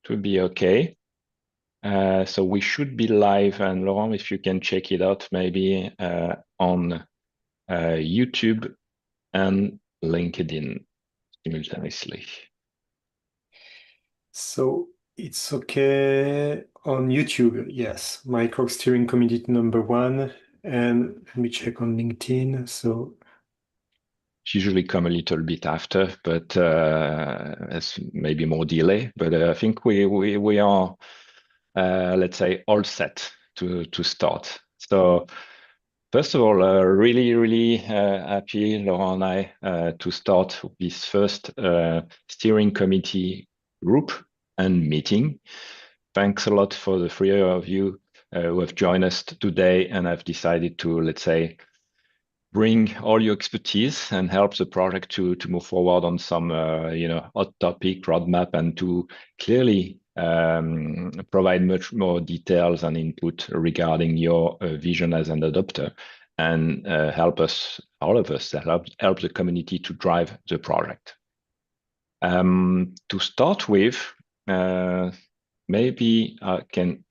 would be okay. So we should be live, and Laurent, if you can check it out, maybe on YouTube and LinkedIn simultaneously. So it's okay on YouTube. Yes, Microcks steering committee #1. And let me check on LinkedIn. So Usually come a little bit after, but it's maybe more delay. But I think we are, let's say, all set to start. So first of all, really happy, Laurent and I, to start this first steering committee group and meeting. Thanks a lot for the three of you who have joined us today and have decided to, let's say, bring all your expertise and help the project to move forward on some hot topic roadmap, and to clearly provide much more details and input regarding your vision as an adopter, and help us, all of us, help the community to drive the project. To start with, maybe I can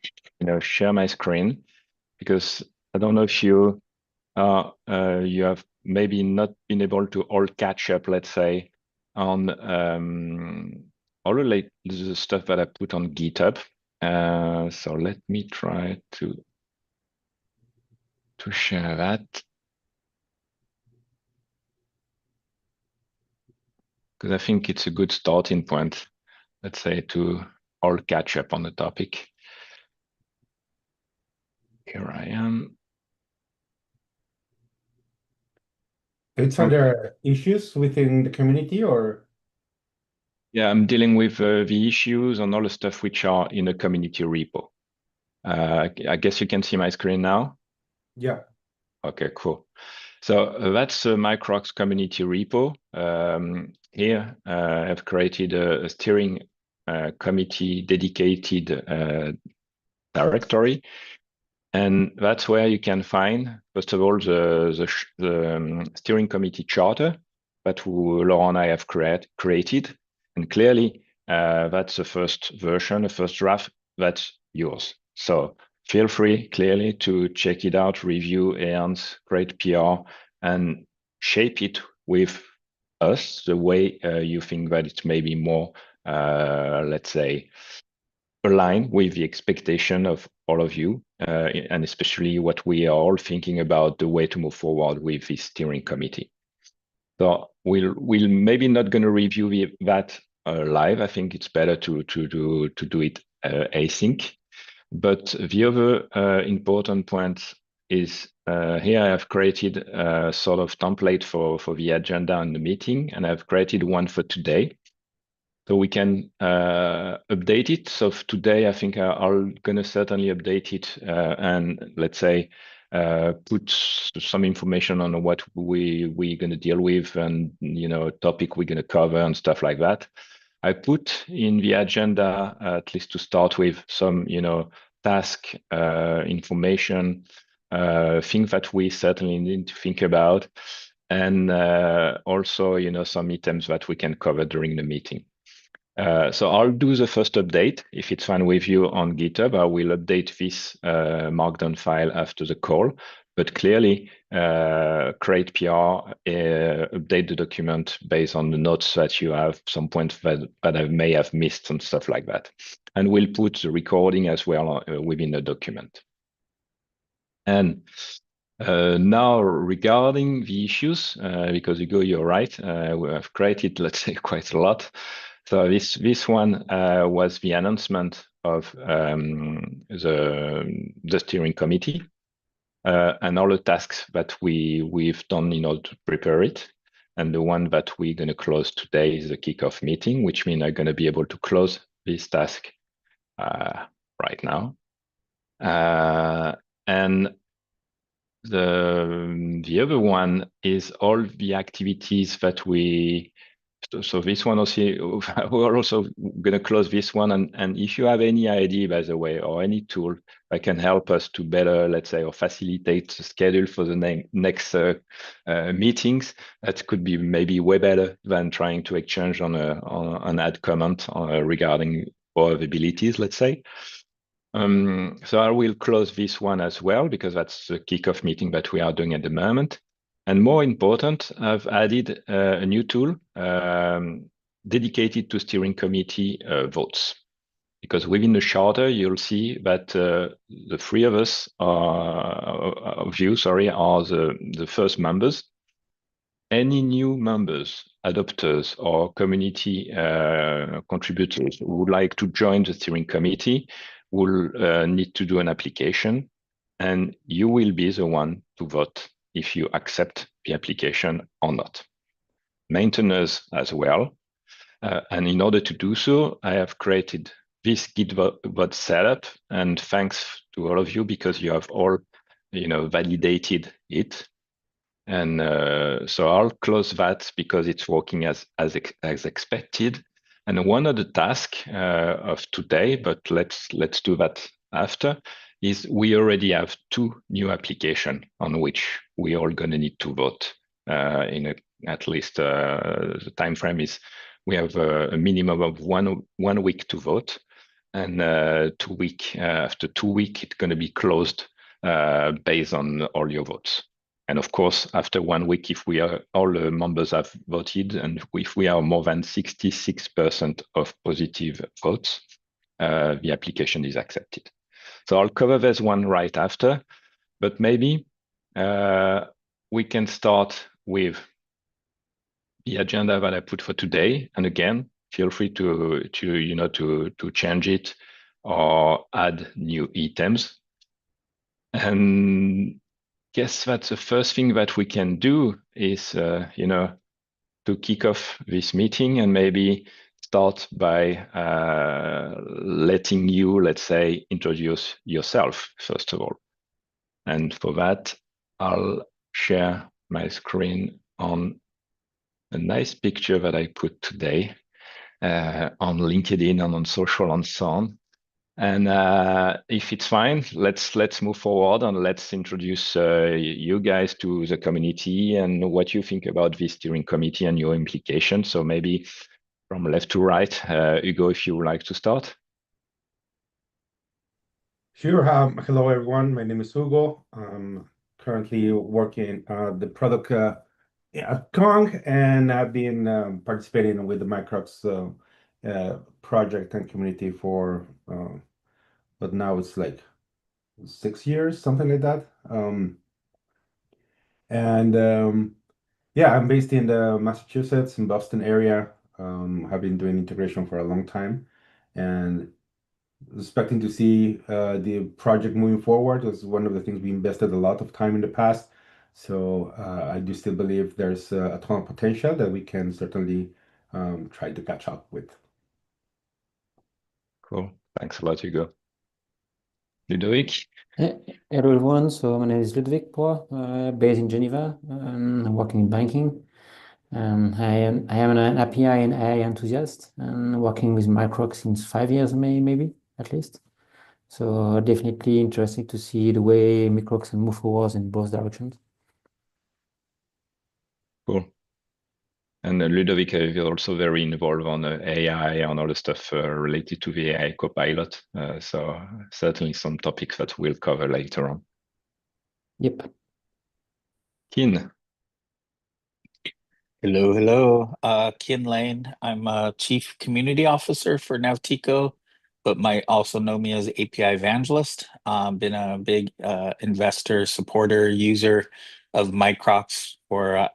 share my screen, because I don't know if you have maybe not been able to all catch up, let's say, on all the stuff that I put on GitHub. So let me try to share that, because I think it's a good starting point, let's say, to all catch up on the topic. Here I am. Are there issues within the community, or? Yeah, I'm dealing with the issues and all the stuff which are in the community repo. I guess you can see my screen now. Yeah. Okay, cool. So that's the Microcks community repo. Here I've created a steering committee dedicated directory. And that's where you can find, first of all, the steering committee charter that Laurent and I have created. And clearly, that's the first version, the first draft, that's yours. So feel free, clearly, to check it out, review Aaron's great PR, and shape it with us the way you think that it may be more, let's say, align with the expectation of all of you, and especially what we are all thinking about the way to move forward with this steering committee. So we'll maybe not going to review that live. I think it's better to do it async. But the other important point is here I have created a sort of template for the agenda and the meeting, and I've created one for today. So we can update it. So today, I think I'm going to certainly update it and, let's say, put some information on what we're going to deal with, and topic we're going to cover and stuff like that. I put in the agenda, at least to start with, some task information, things that we certainly need to think about, and also some items that we can cover during the meeting. So I'll do the first update, if it's fine with you, on GitHub. I will update this Markdown file after the call, but clearly create PR, update the document based on the notes that you have, some points that I may have missed and stuff like that. And we'll put the recording as well within the document. And now regarding the issues, because Hugo, you're right, we have created, let's say, quite a lot. So this one was the announcement of the steering committee and all the tasks that we've done in order to prepare it. And the one that we're going to close today is the kickoff meeting, which means I'm going to be able to close this task right now. And the other one is all the activities that so this one also, we're also going to close this one. And if you have any idea, by the way, or any tool that can help us to better, let's say, or facilitate the schedule for the next meetings, that could be maybe way better than trying to exchange on an add comment regarding or availabilities, let's say. So I will close this one as well, because that's the kickoff meeting that we are doing at the moment. And more important, I've added a new tool dedicated to steering committee votes. Because within the charter, you'll see that the three of us are the first members. Any new members, adopters, or community contributors who would like to join the steering committee will need to do an application, and you will be the one to vote if you accept the application or not. Maintainers as well. And in order to do so, I have created this Git vote setup, and thanks to all of you because you have all, validated it. And so I'll close that because it's working as expected. And one of the tasks of today, but let's do that after, is we already have 2 new applications on which we all going to need to vote. At least the time frame is we have a minimum of one week to vote, and after 2 weeks it's going to be closed based on all your votes. And of course, after 1 week, if all the members have voted, and if we are more than 66% of positive votes, the application is accepted. So I'll cover this one right after, but maybe we can start with the agenda that I put for today. And again, feel free to change it or add new items. And guess that's the first thing that we can do is, to kick off this meeting and maybe start by letting you, let's say, introduce yourself, first of all. And for that, I'll share my screen on a nice picture that I put today on LinkedIn and on social and so on. And if it's fine, let's move forward and let's introduce you guys to the community and what you think about this steering committee and your implications. So maybe from left to right, Hugo, if you would like to start. Sure. Hello, everyone. My name is Hugo. I'm currently working the product at Kong, and I've been participating with the Microcks project and community for, but now it's like 6 years, something like that. Yeah, I'm based in the Massachusetts, in Boston area. Have been doing integration for a long time, and expecting to see the project moving forward was one of the things we invested a lot of time in the past. So I do still believe there's a ton of potential that we can certainly try to catch up with. Cool. Thanks a lot, Hugo. Ludovic? Hello everyone, so my name is Ludwig Poor, based in Geneva, working in banking. I am an API and AI enthusiast and working with Microcks since 5 years, maybe at least. So definitely interesting to see the way Microcks can move forward in both directions. Cool. And Ludovic is also very involved on AI, on all the stuff related to the AI Copilot. So certainly some topics that we'll cover later on. Yep. Kin. Hello. Kin Lane. I'm a Chief Community Officer for Navtico, but might also know me as API Evangelist. Been a big investor, supporter, user of Microcks for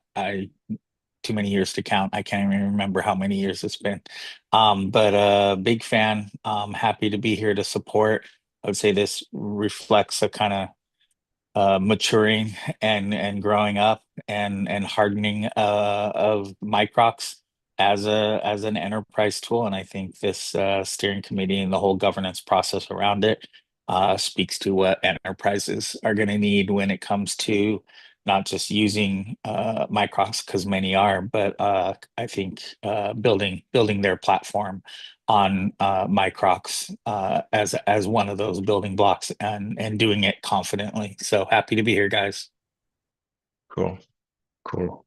too many years to count. I can't even remember how many years it's been. But a big fan. Happy to be here to support. I would say this reflects a kind of maturing and growing up and hardening of Microcks as an enterprise tool. And I think this steering committee and the whole governance process around it speaks to what enterprises are going to need when it comes to not just using Microcks, because many are, but I think building their platform on Microcks as one of those building blocks and doing it confidently. So happy to be here, guys. Cool.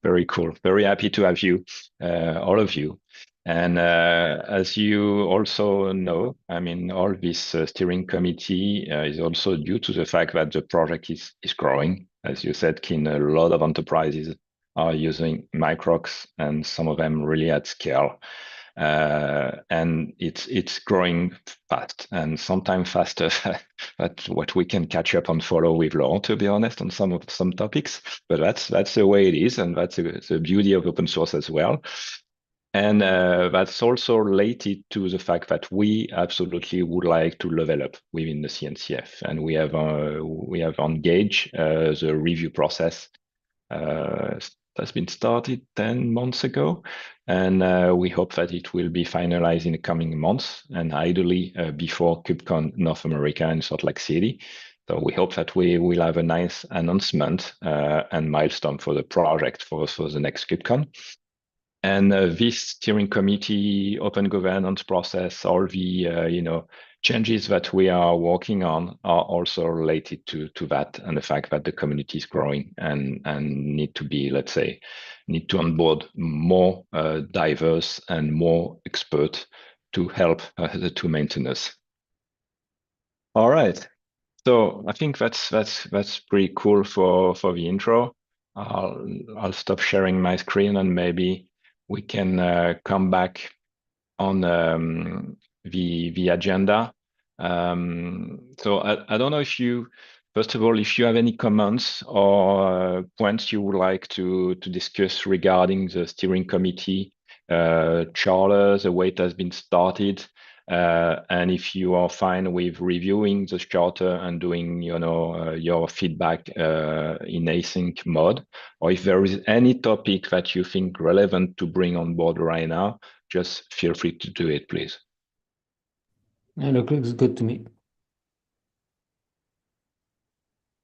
Very cool. Very happy to have you, all of you. And as you also know, I mean, all this steering committee is also due to the fact that the project is growing. As you said, Kin, a lot of enterprises are using Microcks, and some of them really at scale. And it's growing fast, and sometimes faster than what we can catch up and follow with Laurent, to be honest, on some topics. But that's the way it is, and that's the beauty of open source as well. And that's also related to the fact that we absolutely would like to level up within the CNCF, and we have engaged the review process that's been started 10 months ago, and we hope that it will be finalized in the coming months, and ideally before KubeCon North America in Salt Lake City. So we hope that we will have a nice announcement and milestone for the project for the next KubeCon. And this steering committee, open governance process, all the changes that we are working on are also related to that, and the fact that the community is growing and need to be, let's say, need to onboard more diverse and more expert to help the two maintainers. All right. So I think that's pretty cool for the intro. I'll stop sharing my screen, and maybe we can come back on the agenda. So I don't know if you, first of all, if you have any comments or points you would like to discuss regarding the steering committee charter, the way it has been started. And if you are fine with reviewing the charter and doing, your feedback in async mode, or if there is any topic that you think relevant to bring on board right now, just feel free to do it, please. Yeah, looks good to me.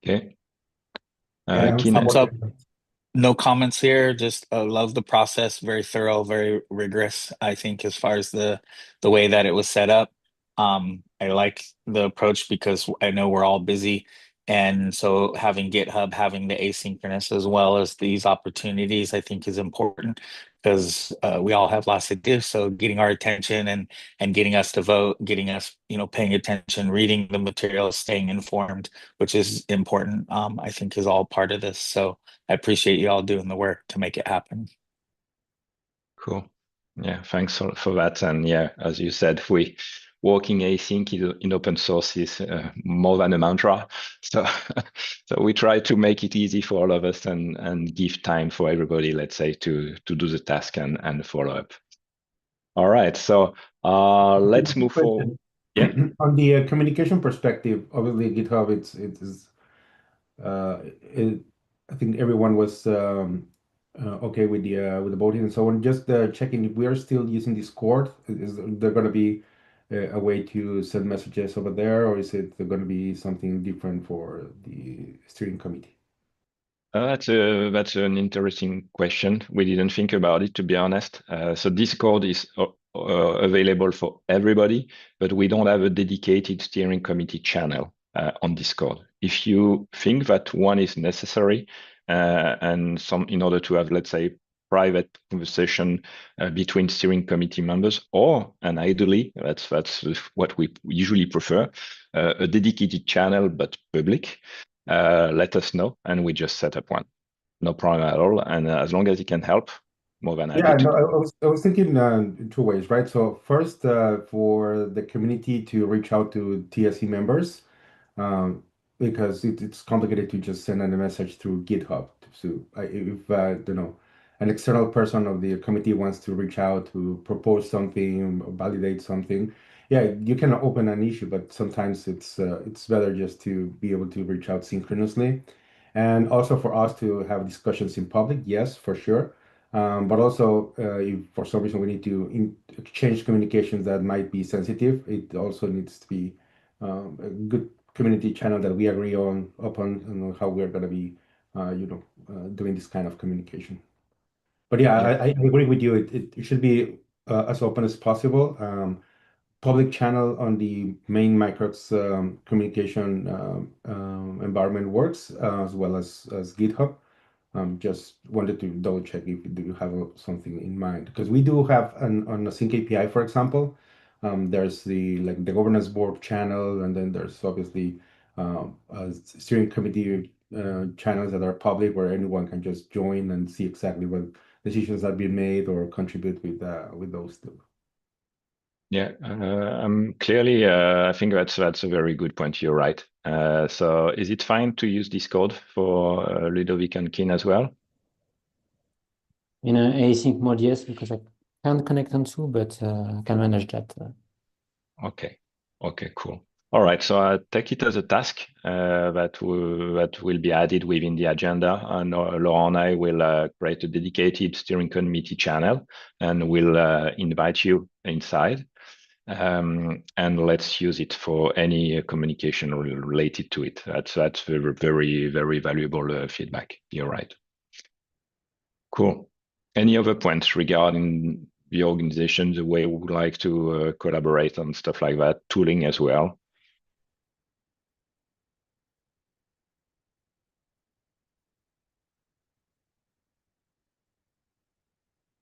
Okay. Yeah, Keen, Thumbs up. No comments here. Just love the process. Very thorough, very rigorous. I think as far as the way that it was set up, I like the approach because I know we're all busy, and so having GitHub, having the asynchronous as well as these opportunities, I think is important because we all have lots to do. So getting our attention and getting us to vote, getting us, paying attention, reading the materials, staying informed, which is important. I think is all part of this. So I appreciate you all doing the work to make it happen. cool. Yeah, thanks for that. And yeah, as you said, we working async in open source is more than a mantra. So so we try to make it easy for all of us and give time for everybody, let's say, to do the task and follow up. All right, so let's move forward. Yeah. On the communication perspective, obviously GitHub, I think everyone was okay with the voting and so on. Just checking if we are still using Discord. Is there going to be a way to send messages over there, or is it going to be something different for the steering committee? That's an interesting question. We didn't think about it, to be honest. So Discord is available for everybody, but we don't have a dedicated steering committee channel on Discord. If you think that one is necessary, and in order to have, let's say, private conversation between steering committee members, and ideally, that's what we usually prefer, a dedicated channel but public. Let us know, and we just set up one. No problem at all. And as long as it can help, more than happy Yeah, to. no, I was thinking in two ways, right? So first, for the community to reach out to TSC members, um, because it's complicated to just send a message through GitHub. So if an external person of the committee wants to reach out to propose something, validate something, yeah, you can open an issue, but sometimes it's better just to be able to reach out synchronously, and also for us to have discussions in public. Yes, for sure. But also, if for some reason we need to exchange communications that might be sensitive, it also needs to be a good community channel that we agree upon how we're going to be, doing this kind of communication. But yeah, I agree with you. It should be as open as possible. Public channel on the main Microcks communication environment works, as well as GitHub. Just wanted to double check if you have something in mind, because we do have on a sync API, for example, there's the governance board channel, and then there's obviously steering committee channels that are public where anyone can just join and see exactly what decisions have been made or contribute with those two. Yeah, clearly, I think that's a very good point. You're right. So is it fine to use Discord for Ludovic and Kin as well? In an async mode, yes, because I can't connect on two, but I can manage that. Okay. Okay, cool. All right, so I take it as a task that will be added within the agenda, and Laurent and I will create a dedicated steering committee channel, and we'll invite you inside, and let's use it for any communication related to it. That's very, very, very valuable feedback. You're right. Cool. Any other points regarding the organization, the way we would like to collaborate and stuff like that, tooling as well?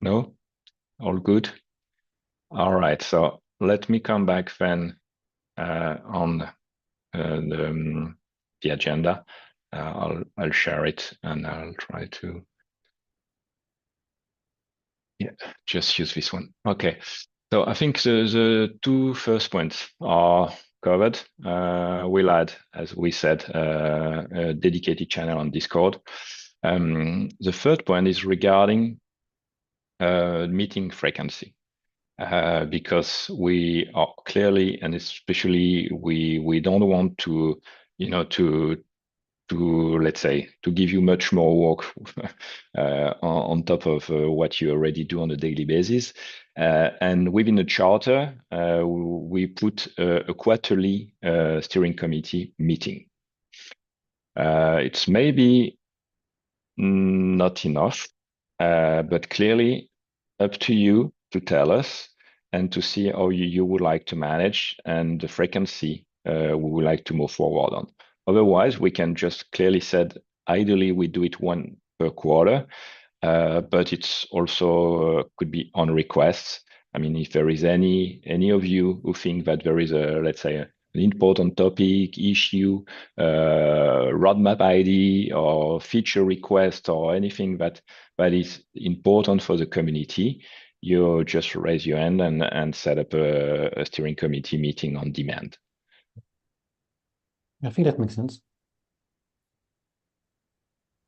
No? All good? All right, so let me come back then on the agenda. I'll share it and I'll try to just use this one. Okay, so I think the two first points are covered. We'll add, as we said, a dedicated channel on Discord. The third point is regarding meeting frequency. Because we are clearly, and especially we don't want to, let's say, to give you much more work on top of what you already do on a daily basis. And within the charter, we put a quarterly steering committee meeting. It's maybe not enough, but clearly up to you to tell us and to see how you would like to manage and the frequency we would like to move forward on. Otherwise, we can just clearly said, ideally, we do it one per quarter, but it's also could be on requests. I mean, if there is any of you who think that there is a, let's say, an important topic, issue, roadmap ID, or feature request, or anything that is important for the community, you just raise your hand and set up a steering committee meeting on demand. I think that makes sense.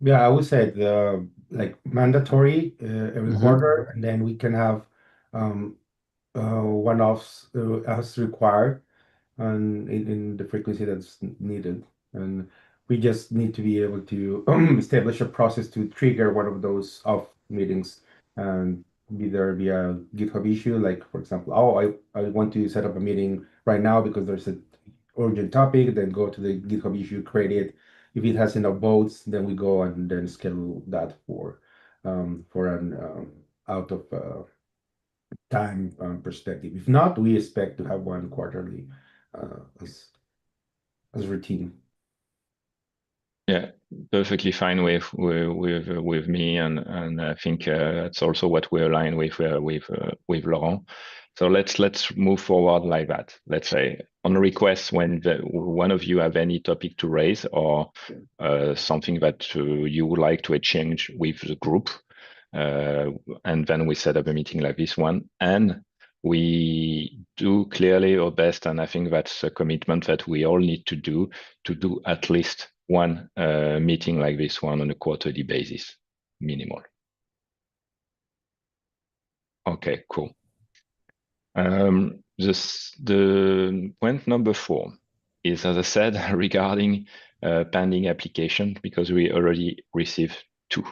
Yeah, I would say the mandatory every quarter, and then we can have one-offs as required and in the frequency that's needed. And we just need to be able to establish a process to trigger one of those off meetings and be there via GitHub issue. Like, for example, oh, I want to set up a meeting right now because there's an urgent topic, then go to the GitHub issue, create it. If it has enough votes, then we go and then schedule that for an out of time perspective. If not, we expect to have one quarterly as routine. Yeah, perfectly fine with me, and I think that's also what we align with Laurent. So let's move forward like that. Let's say on request when one of you have any topic to raise or something that you would like to exchange with the group, and then we set up a meeting like this one, and we do clearly our best, and I think that's a commitment that we all need to do at least one meeting like this one on a quarterly basis, minimal. Okay, cool. The point number 4 is, as I said, regarding pending application, because we already received 2.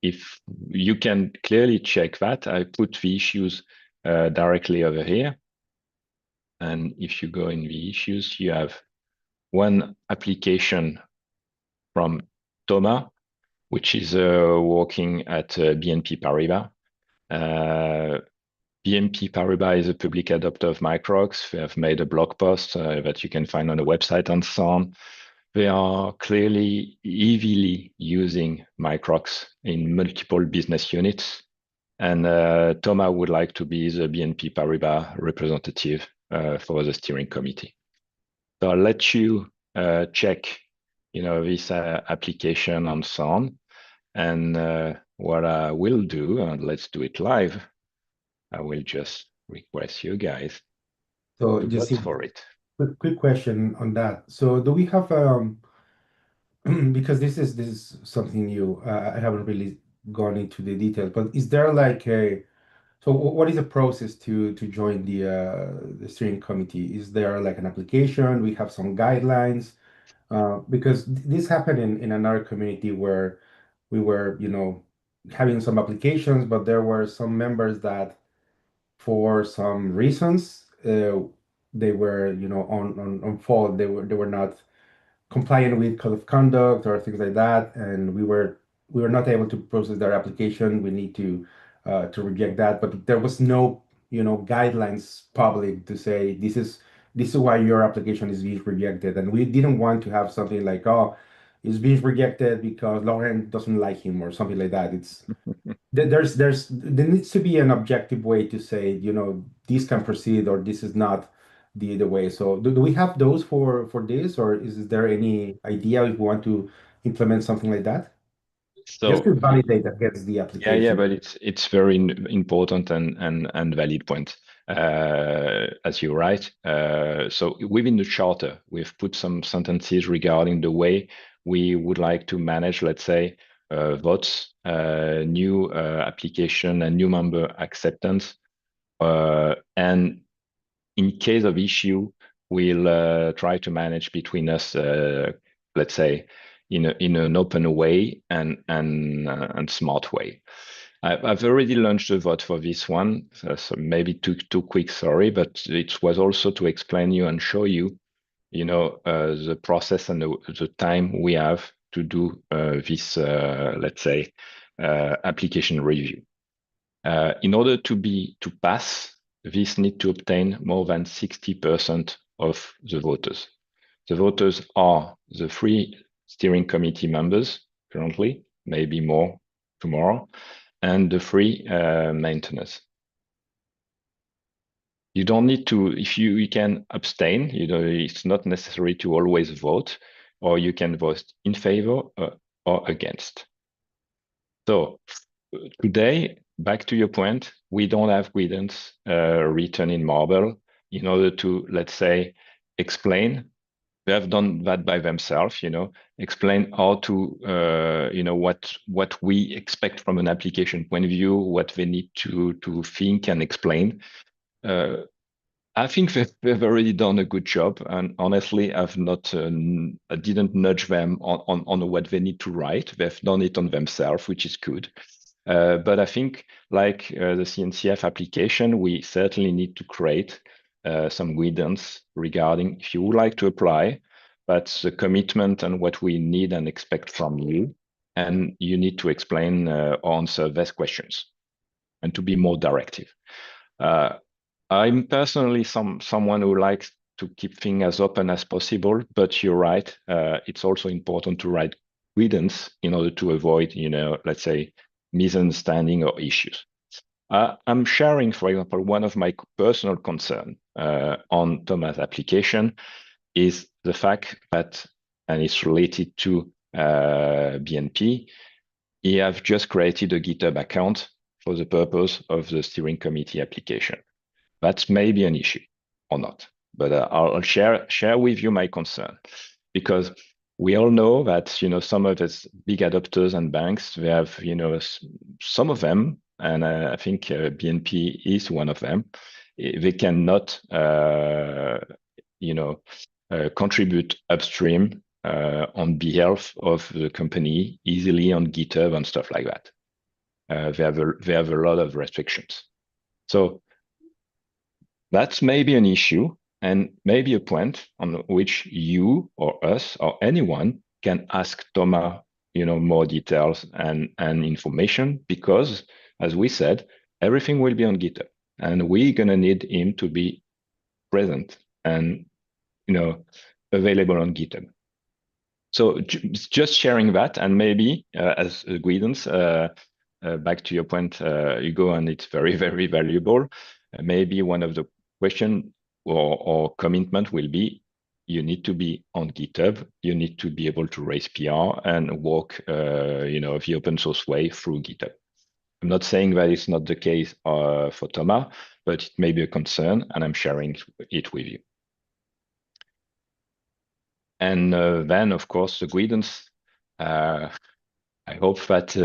If you can clearly check that, I put the issues directly over here. And if you go in the issues, you have one application from Thomas, which is working at BNP Paribas. BNP Paribas is a public adopter of Microcks. They have made a blog post that you can find on the website and so on. they are clearly heavily using Microcks in multiple business units. And Thomas would like to be the BNP Paribas representative for the steering committee. So I'll let you check, this application and so on. And what I will do, and let's do it live, I will just request you guys So to just vote for it. quick question on that. So do we have because this is something new. I haven't really gone into the details, but is there like a so what is the process to join the steering committee? Is there like an application? We have some guidelines because this happened in another community where we were, having some applications, but there were some members that for some reasons they were, on fault. They were not compliant with code of conduct or things like that, and we were not able to process their application. We need to reject that, but there was no guidelines public to say this is why your application is being rejected, and we didn't want to have something like, oh, it's being rejected because Lauren doesn't like him or something like that. There needs to be an objective way to say, this can proceed or this is not the way. So do we have those for this, or is there any idea if we want to implement something like that? Just to So validate against the yeah, application. but it's very important and valid point, as you write. So within the charter, we've put some sentences regarding the way we would like to manage, let's say, votes, new application, and new member acceptance, and in case of issue, we'll try to manage between us, let's say, in an open way and smart way. I've already launched a vote for this one, so maybe too quick, sorry, but it was also to explain you and show you, the process and the time we have to do this, let's say, application review. In order to pass, this need to obtain more than 60% of the voters. The voters are the 3 steering committee members currently, maybe more tomorrow, and the 3 maintainers. You don't need to, if you can abstain, it's not necessary to always vote, or you can vote in favor or against. So today, back to your point, we don't have guidance written in marble in order to, let's say, explain. They have done that by themselves, explain how to, what we expect from an application point of view, what they need to think and explain. I think they've already done a good job, and honestly, I didn't nudge them on what they need to write. They've done it on themselves, which is good. But I think, like the CNCF application, we certainly need to create some guidance regarding if you would like to apply, but the commitment and what we need and expect from you, and you need to explain or answer these questions, and to be more directive. I'm personally someone who likes to keep things as open as possible, but you're right. It's also important to write guidance in order to avoid, let's say, misunderstanding or issues. I'm sharing, for example, one of my personal concern on Thomas' application is the fact that, and it's related to BNP, he have just created a GitHub account for the purpose of the steering committee application. That's maybe an issue or not, but I'll share with you my concern, because we all know that some of these big adopters and banks, they have some of them, and I think BNP is one of them. They cannot contribute upstream on behalf of the company easily on GitHub and stuff like that. They have a lot of restrictions. So that's maybe an issue and maybe a point on which you or us or anyone can ask Thomas, more details and information, because, as we said, everything will be on GitHub, and we're gonna need him to be present and available on GitHub. So just sharing that, and maybe as a guidance, back to your point, Hugo, and it's very, very valuable. Maybe one of the question or commitment will be, you need to be on GitHub. You need to be able to raise PR and walk, the open source way through GitHub. I'm not saying that it's not the case for Thomas, but it may be a concern, and I'm sharing it with you. And then, of course, the guidance. I hope that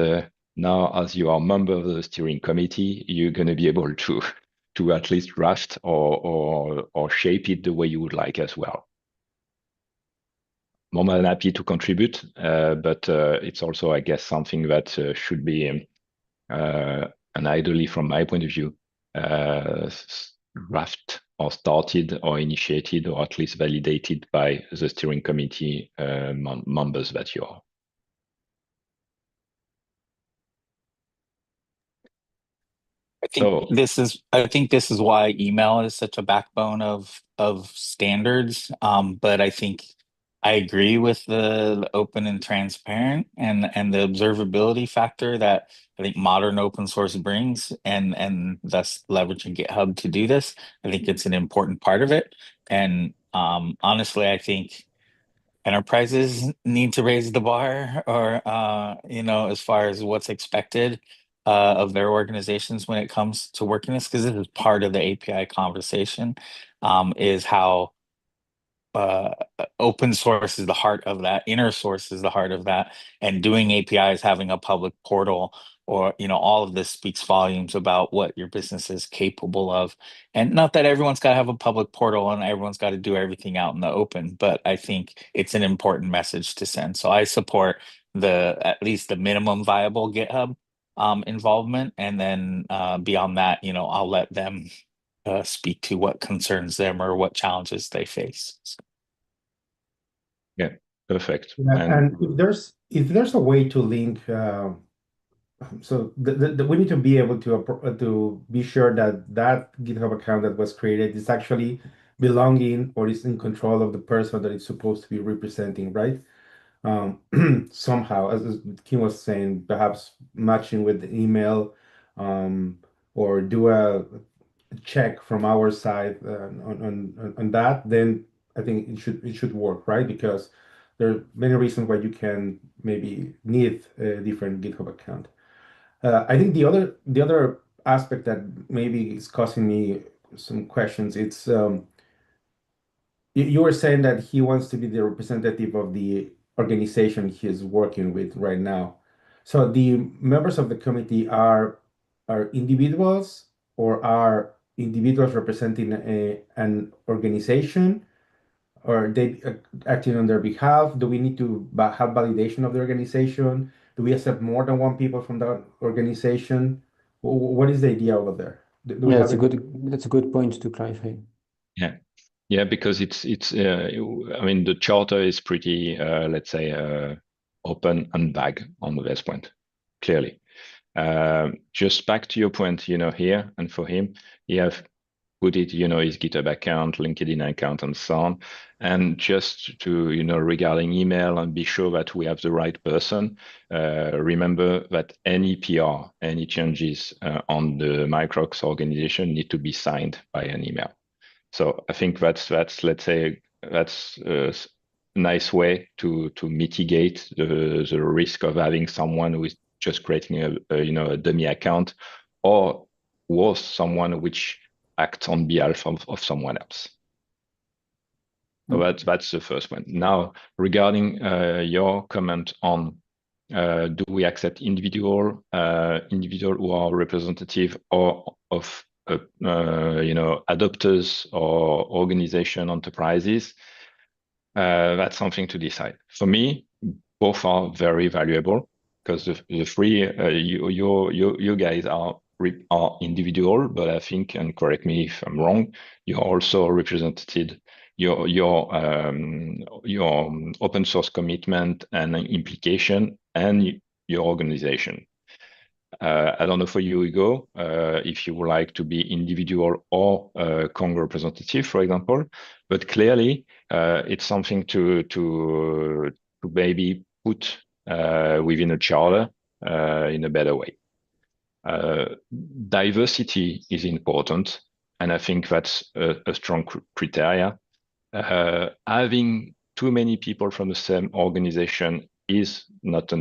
now, as you are a member of the steering committee, you're going to be able to at least draft or shape it the way you would like as well. More than happy to contribute, but it's also, I guess, something that should be, and ideally, from my point of view, draft or started or initiated or at least validated by the steering committee members that you are. I think this is why email is such a backbone of standards. But I think I agree with the open and transparent and the observability factor that I think modern open source brings, and thus leveraging GitHub to do this. I think it's an important part of it. And honestly, I think enterprises need to raise the bar, or as far as what's expected of their organizations when it comes to working this, because this is part of the API conversation, is how open source is the heart of that, inner source is the heart of that, and doing APIs, having a public portal, or all of this speaks volumes about what your business is capable of. And not that everyone's got to have a public portal and everyone's got to do everything out in the open, but I think it's an important message to send. So I support at least the minimum viable GitHub involvement, and then beyond that, I'll let them speak to what concerns them or what challenges they face. Yeah, perfect. Yeah, and if there's a way to link, so we need to be able to be sure that that GitHub account that was created is actually belonging or is in control of the person that it's supposed to be representing, right? Somehow, as Kim was saying, perhaps matching with the email, or do a check from our side on that, then I think it should work, right? Because there are many reasons why you can maybe need a different GitHub account. I think the other aspect that maybe is causing me some questions, it's you were saying that he wants to be the representative of the organization he's working with right now. So the members of the committee are individuals, or are individuals representing an organization, or are they acting on their behalf? Do we need to have validation of the organization? Do we accept more than one people from that organization? What is the idea over there? Do we Yeah, have that's a good point to clarify. Yeah, because it's I mean, the charter is pretty let's say open and vague on this point, clearly. Just back to your point, here, and for him, he have put it, his GitHub account, LinkedIn account, and so on. And just to, regarding email, and be sure that we have the right person, remember that any PR, any changes on the Microcks organization need to be signed by an email. So I think that's let's say that's a nice way to mitigate the risk of having someone who is just creating a dummy account, or worse, someone which acts on behalf of someone else. So that's the first one. Now, regarding your comment on do we accept individual who are representative or of adopters or organization enterprises, that's something to decide. For me, both are very valuable, because the three you guys are individual, but I think, and correct me if I'm wrong, you're also represented your open source commitment and implication, and your organization. I don't know for you, Hugo, if you would like to be individual or Congo representative, for example, but clearly it's something to to maybe put within a charter in a better way. Diversity is important, and I think that's a strong criteria. Having too many people from the same organization is not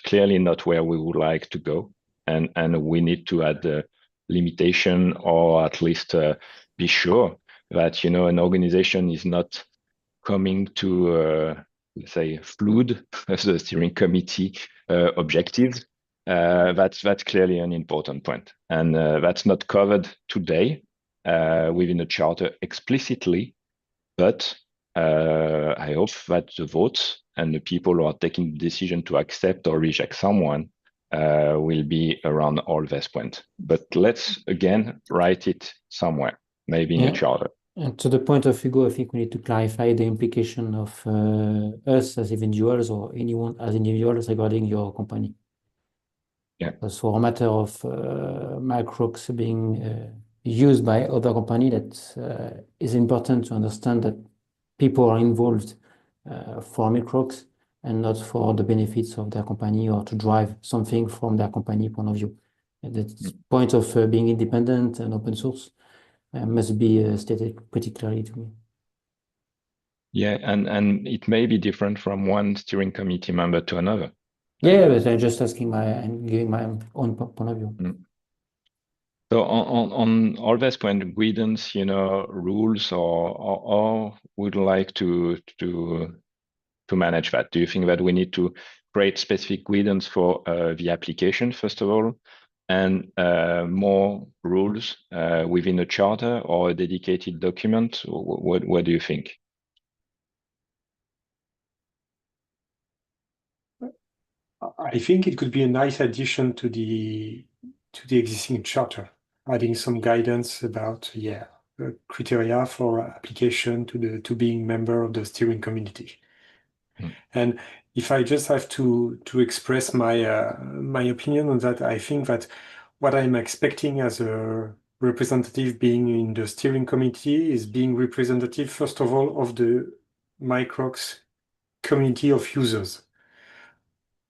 clearly not where we would like to go, and we need to add a limitation, or at least be sure that an organization is not coming to let's say flood the steering committee objectives. That's clearly an important point, and that's not covered today within the charter explicitly. But I hope that the votes and the people who are taking the decision to accept or reject someone will be around all these points. But let's again write it somewhere, maybe in the charter. And to the point of Hugo, I think we need to clarify the implication of us as individuals or anyone as individuals regarding your company. Yeah. So a matter of Microcks being used by other company, that is important to understand that people are involved for Microcks and not for the benefits of their company or to drive something from their company point of view. And the point of being independent and open source must be stated pretty clearly to me. Yeah, and it may be different from one steering committee member to another. Yeah, but I'm just asking and giving my own point of view. So on all this point, guidance, rules, or would like to manage that? Do you think that we need to create specific guidance for the application first of all, and more rules within a charter or a dedicated document? What do you think? I think it could be a nice addition to the existing charter, adding some guidance about criteria for application to being member of the steering committee. And if I just have to express my opinion on that, I think that what I'm expecting as a representative being in the steering committee is being representative, first of all, of the Microcks community of users.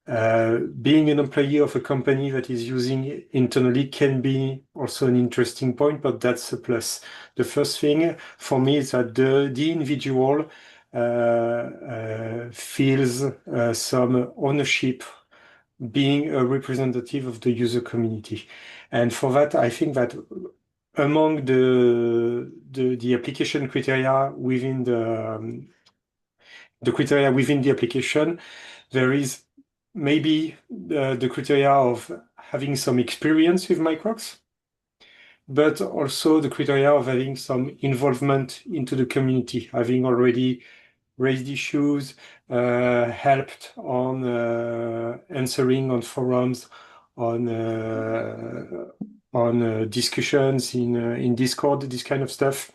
Being an employee of a company that is using internally can be also an interesting point, but that's a plus. The first thing for me is that the individual feels some ownership being a representative of the user community. And for that, I think that among the application criteria within the criteria within the application, there is maybe the criteria of having some experience with Microcks, but also the criteria of having some involvement into the community, having already raised issues, helped on answering on forums, on discussions in Discord, this kind of stuff.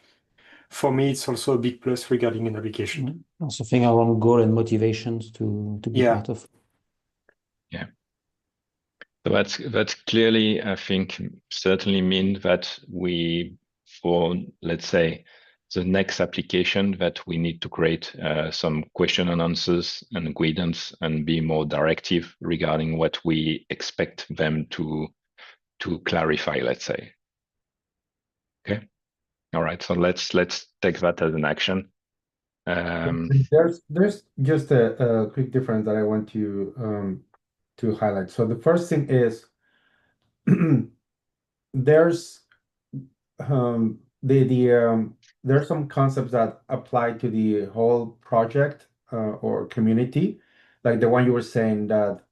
For me, it's also a big plus regarding an application. Also think around goal and motivations to be part of. Yeah. So that's clearly, I think, certainly mean that for let's say the next application, that we need to create some question and answers and guidance and be more directive regarding what we expect them to clarify, let's say. Okay. All right. So let's take that as an action. There's just a quick difference that I want to highlight. So the first thing is there's there are some concepts that apply to the whole project or community, like the one you were saying that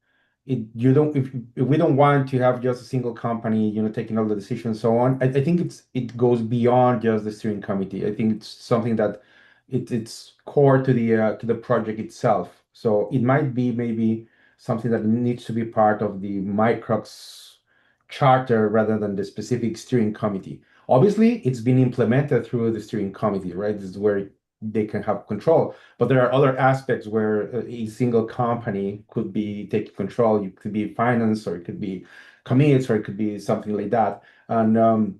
if we don't want to have just a single company, taking all the decisions and so on. I think it goes beyond just the steering committee. I think it's something that it's core to the project itself. So it might be maybe something that needs to be part of the Microcks charter rather than the specific steering committee. Obviously, it's been implemented through the steering committee, right? This is where they can have control. But there are other aspects where a single company could be taking control. It could be finance, or it could be commits, or it could be something like that. And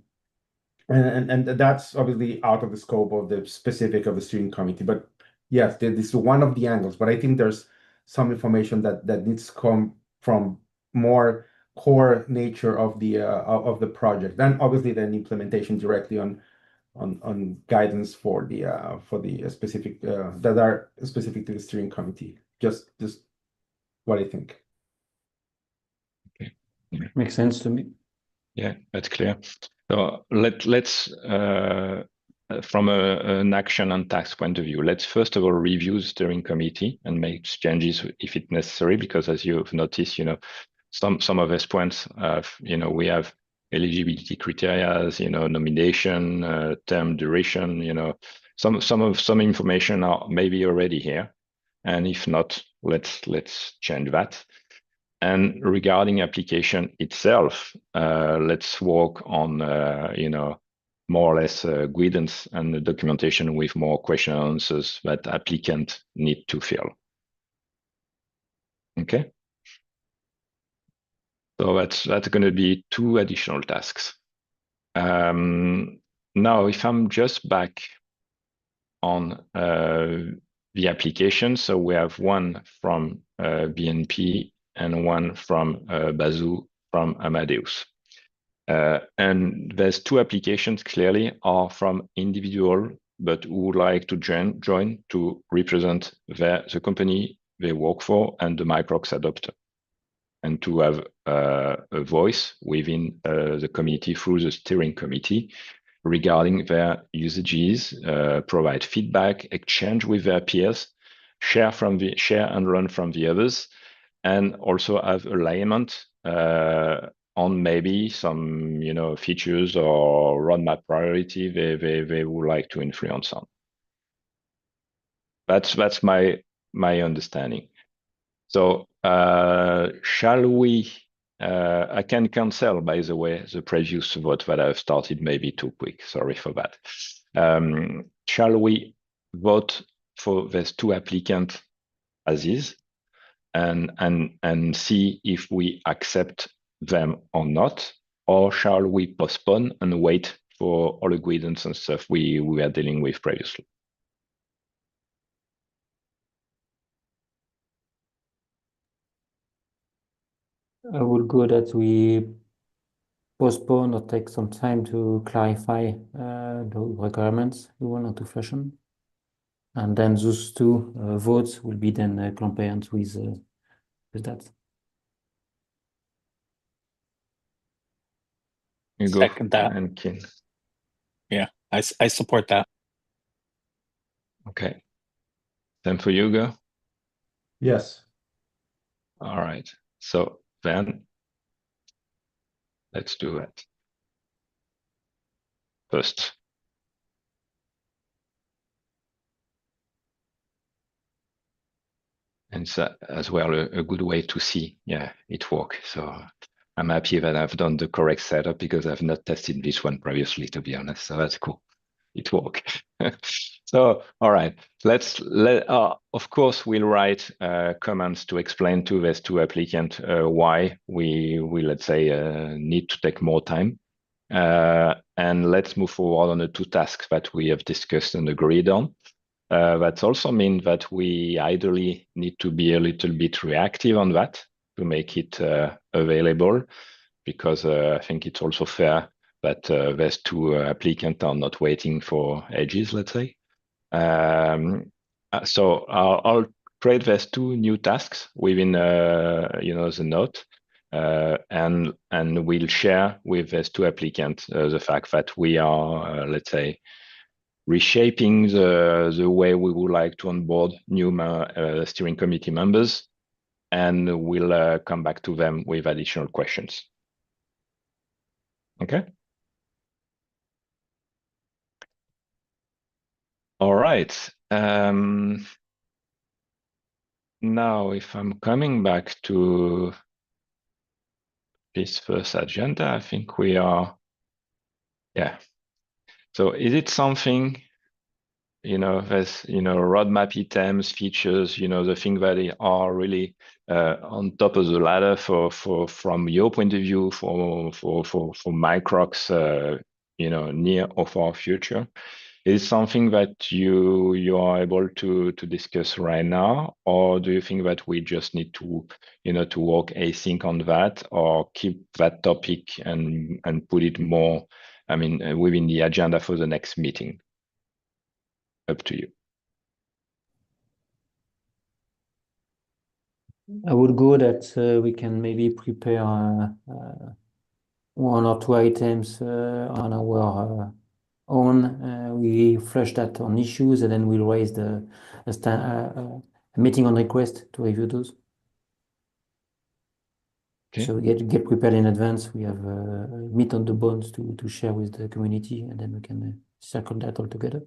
that's obviously out of the scope of the specific of the steering committee. But yes, this is one of the angles. But I think there's some information that needs to come from more core nature of the project. Then obviously then implementation directly on guidance for the specific that are specific to the steering committee. Just what I think. Okay. Makes sense to me. Yeah, that's clear. So let's from an action and task point of view, let's first of all review the steering committee and make changes if it's necessary, because as you've noticed, some of these points, we have eligibility criteria, nomination, term duration, some information are maybe already here, and if not, let's change that. And regarding application itself, let's work on more or less guidance and documentation with more question and answers that applicant need to fill. Okay. So that's going to be 2 additional tasks. Now, if I'm just back on the application, so we have one from BNP and one from Bazu from Amadeus. And there's 2 applications clearly are from individual, but who would like to join to represent the company they work for and the Microcks adopter, and to have a voice within the committee through the steering committee regarding their usages, provide feedback, exchange with their peers, share and learn from the others, and also have alignment on maybe some features or roadmap priority they would like to influence on. That's my understanding. So shall we? I can cancel, by the way, the previous vote that I've started maybe too quick. Sorry for that. Shall we vote for these 2 applicants as is, and see if we accept them or not, or shall we postpone and wait for all the guidance and stuff we were dealing with previously? I would go that we postpone or take some time to clarify the requirements we want to fashion. And then those 2 votes will be then compliant with that. Hugo Second that. and Kin. Yeah, I support that. Okay. Time for Hugo? Yes. All right. So then let's do it. First. And it's as well a good way to see, yeah, it works. So I'm happy that I've done the correct setup, because I've not tested this one previously, to be honest. So that's cool. It works. So, all right, of course, we'll write comments to explain to these 2 applicants why we let's say, need to take more time. And let's move forward on the 2 tasks that we have discussed and agreed on. That also means that we ideally need to be a little bit reactive on that to make it available, because I think it's also fair that these 2 applicants are not waiting for ages, let's say. So I'll create these 2 new tasks within the note, and we'll share with these 2 applicants the fact that we are, let's say, reshaping the way we would like to onboard new steering committee members, and we'll come back to them with additional questions. Okay. All right. Now, if I'm coming back to this first agenda, I think we are, yeah. So is it something, there's, roadmap items, features, the thing that are really on top of the ladder from your point of view, for Microcks, near or far future? Is something that you are able to discuss right now, or do you think that we just need to, to work async on that, or keep that topic and put it more, within the agenda for the next meeting? Up to you. I would go that we can maybe prepare one or two items on our own. We flush that on issues, and then we'll raise a meeting on request to review those. Okay. So we get prepared in advance. We have meat on the bones to share with the community, and then we can circle that all together.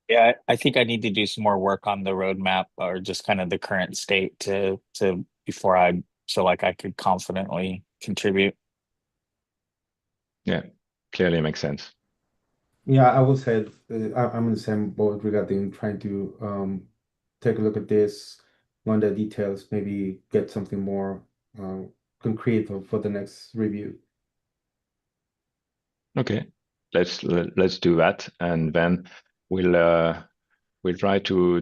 Yeah, I think I need to do some more work on the roadmap or just kind of the current state before I could confidently contribute. Yeah, clearly makes sense. Yeah, I would say I'm in the same boat regarding trying to take a look at this, learn the details, maybe get something more concrete for the next review. Okay, let's do that, and then we'll try to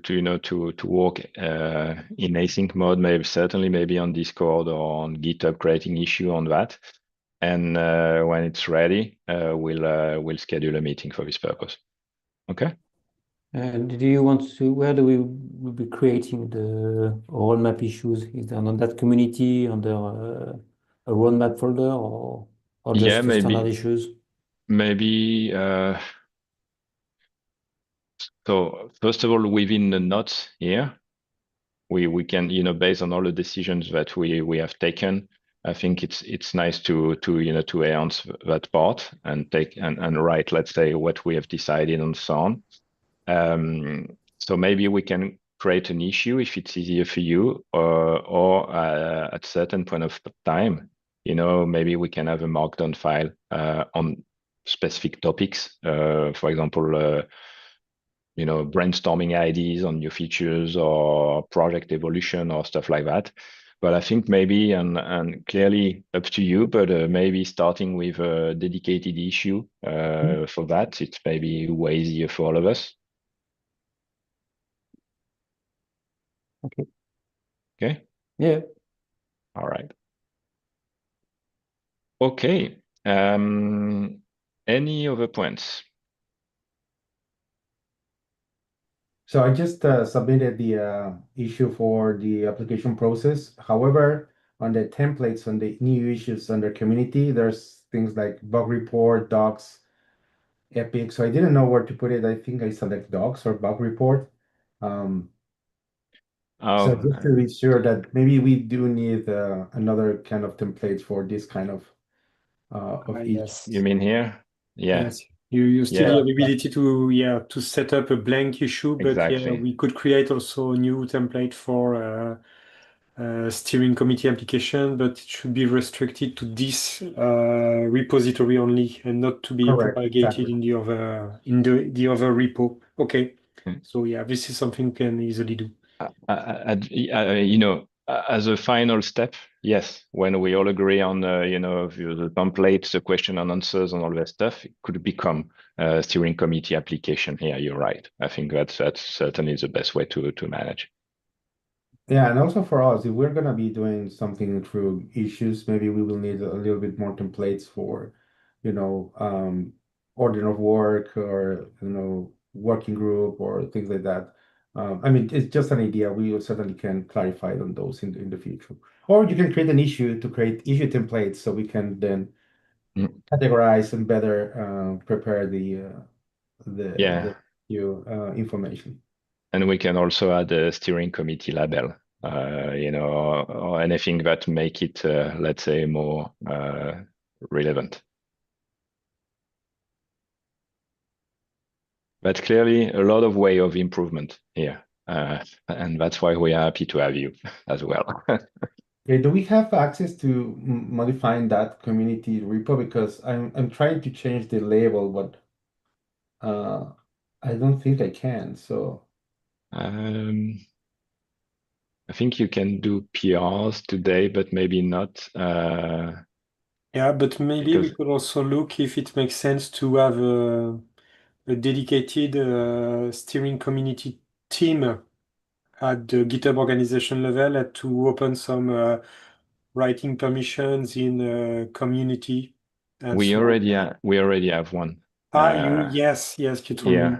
work in async mode, maybe on Discord or on GitHub, creating issue on that. And when it's ready, we'll schedule a meeting for this purpose. Okay. And do you want to? Where do we will be creating the roadmap issues? Is that on that community under a roadmap folder, or just Yeah, the standard maybe. issues? Maybe. So first of all, within the notes here, we can, based on all the decisions that we have taken, I think it's nice to enhance that part and take and write, let's say, what we have decided and so on. So maybe we can create an issue if it's easier for you, or at certain point of time, maybe we can have a markdown file on specific topics. For example, brainstorming ideas on new features or project evolution or stuff like that. But I think maybe, and clearly up to you, but maybe starting with a dedicated issue for that, it's maybe way easier for all of us. Okay. Okay. Yeah. All right. Okay. Any other points? So I just submitted the issue for the application process. However, on the templates, on the new issues under community, there's things like bug report, docs, epic. So I didn't know where to put it. I think I select docs or bug report. So just to be sure that maybe we do need another kind of templates for this kind of issue. Yes. You mean here? Yeah. Yes. You still Yeah. have ability to set up a blank issue, but yeah, Exactly. we could create also a new template for steering committee application, but it should be restricted to this repository only and not to be Correct, propagated exactly. in the other repo. Okay. Mm. So yeah, this is something we can easily do. As a final step, yes, when we all agree on, the templates, the question and answers and all that stuff, it could become a steering committee application here. You're right. I think that's certainly the best way to manage. Yeah, and also for us, if we're gonna be doing something through issues, maybe we will need a little bit more templates for, order of work or, working group or things like that. I mean, it's just an idea. We certainly can clarify on those in the future. Or you can create an issue to create issue templates so we can then categorize and better prepare the information. And we can also add a steering committee label, or anything that make it, let's say, more relevant. But clearly a lot of way of improvement here. And that's why we are happy to have you as well. Okay, do we have access to modifying that community repo? Because I'm trying to change the label, but I don't think I can. So I think you can do PRs today, but maybe not. Yeah, but maybe we Because could also look if it makes sense to have a a dedicated steering community team at the GitHub organization level to open some writing permissions in community and We so on. already have one. Yes, you told me. Yeah,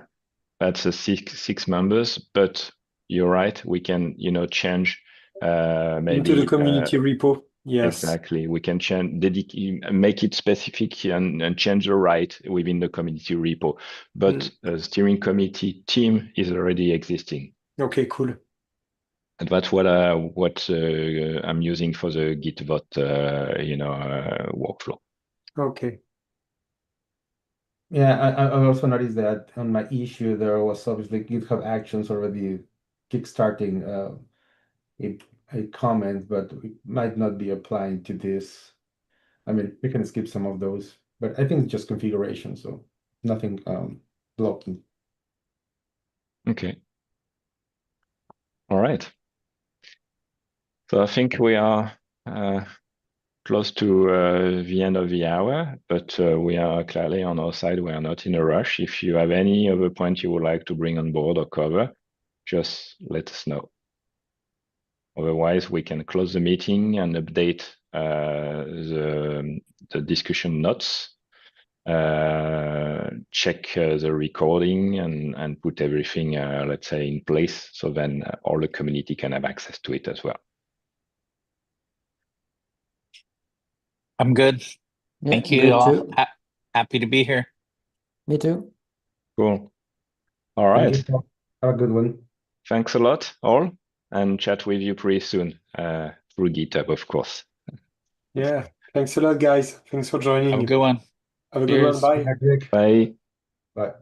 that's a six members, but you're right. We can, change maybe Into the community repo. Yes. Exactly. We can make it specific and change the right within the community repo. But a steering committee team is already existing. Okay, cool. And that's what I'm using for the GitVot, workflow. Okay. Yeah, I also noticed that on my issue there was obviously GitHub Actions already kickstarting a comment, but it might not be applying to this. I mean, we can skip some of those, but I think it's just configuration, so nothing blocking. Okay. All right. So I think we are close to the end of the hour, but we are clearly on our side. We are not in a rush. If you have any other point you would like to bring on board or cover, just let us know. Otherwise, we can close the meeting and update the discussion notes, check the recording and put everything, let's say, in place. So then all the community can have access to it as well. I'm good. Yeah, Thank you good all. too. Happy to be here. Me too. Cool. All right. Thank you. Have a good one. Thanks a lot, all, and chat with you pretty soon through GitHub, of course. Yeah. Thanks a lot, guys. Thanks for joining. Have a good one. Have a good one. Cheers. Bye. Bye, Jake. Bye. Bye.